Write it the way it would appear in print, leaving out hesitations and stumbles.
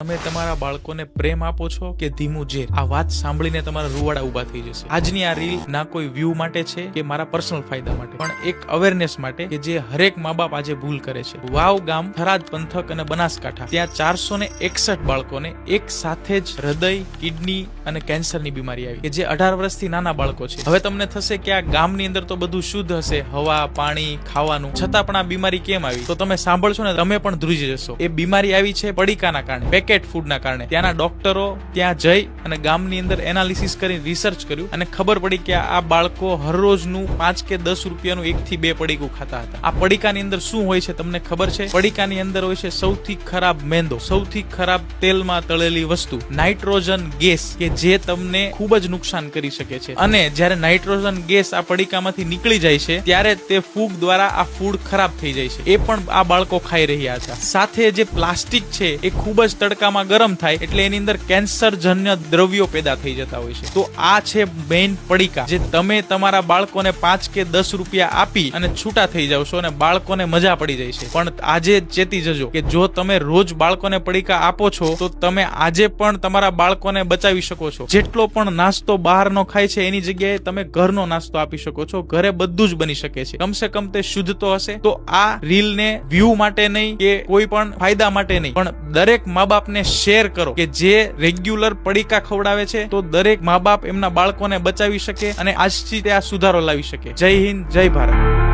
તમે તમારા બાળકોને પ્રેમ આપો છો કે ધીમું ઝેર? આ વાત સાંભળીને તમારા રૂવાડા ઉભા થઈ જશે. આજની આ રીલ ના કોઈ વ્યૂ માટે છે કે મારા પર્સનલ ફાયદા માટે, પણ એક અવેરનેસ માટે કે જે હરેક મા બાપ આજે ભૂલ કરે છે. વાવ ગામ, થરાદ પંથક અને બનાસકાંઠા, ત્યાં 461 બાળકોને એક સાથે જ હૃદય, કિડની અને કેન્સરની બીમારી આવી, કે જે 18 વર્ષથી નાના બાળકો છે. હવે તમને થશે કે આ ગામની અંદર તો બધું શુદ્ધ હશે, હવા, પાણી, ખાવાનું, છતાં પણ આ બીમારી કેમ આવી? તો તમે સાંભળશો ને તમે પણ ધ્રુજી જશો. એ બીમારી આવી છે પડીકાના કારણે, પેકેટ ફૂડના કારણે. ત્યાંના ડોક્ટરો ત્યાં જઈ અને ગામની અંદર એનાલિસિસ કરી રિસર્ચ કર્યું અને ખબર પડી કે આ બાળકો હરરોજનું 5 કે 10 રૂપિયાનું 1 થી 2 પડીકું ખાતા હતા. આ પડીકાની અંદર શું હોય છે તમને ખબર છે? પડીકાની અંદર હોય છે સૌથી ખરાબ મેંદો, સૌથી ખરાબ તેલમાં તળેલી વસ્તુ, નાઇટ્રોજન ગેસ, કે જે તમને ખૂબ જ નુકસાન કરી શકે છે. અને જ્યારે નાઇટ્રોજન ગેસ આ પડીકામાંથી નીકળી જાય છે ત્યારે તે ફૂગ દ્વારા આ ફૂડ ખરાબ થઈ જાય છે. એ પણ આ બાળકો ખાઈ રહ્યા હતા. સાથે જે પ્લાસ્ટિક છે એ ખૂબ જ તડકામાં ગરમ થાય એટલે એની અંદર કેન્સરજન્ય દ્રવ્યો પેદા થઈ જતા હોય છે. તો આ છે મેઇન પડીકા, જે તમે તમારા બાળકોને 5 કે 10 રૂપિયા આપી અને છૂટા થઈ જાવ છો અને બાળકોને મજા પડી જાય છે. પણ આજે ચેતી જજો કે જો તમે રોજ બાળકોને પડીકા આપો છો તો તમે આજે પણ તમારા બાળકોને બચાવી શકો છો. જેટલો પણ નાસ્તો બહારનો ખાય છે એની જગ્યાએ તમે ઘરનો નાસ્તો આપી શકો છો. ઘરે બધું જ બની શકે છે. કમસે કમ તે શુદ્ધ તો હશે. તો આ રીલને વ્યૂ માટે નહીં કે કોઈ પણ ફાયદા માટે નહીં, પણ દરેક મા બાપને શેર કરો કે જે રેગ્યુલર પડીકા ખવડાવે છે, તો દરેક મા બાપ એમના બાળકોને બચાવી શકે અને આજથી તે આ સુધારો લાવી શકે. જય હિન્દ, જય ભારત.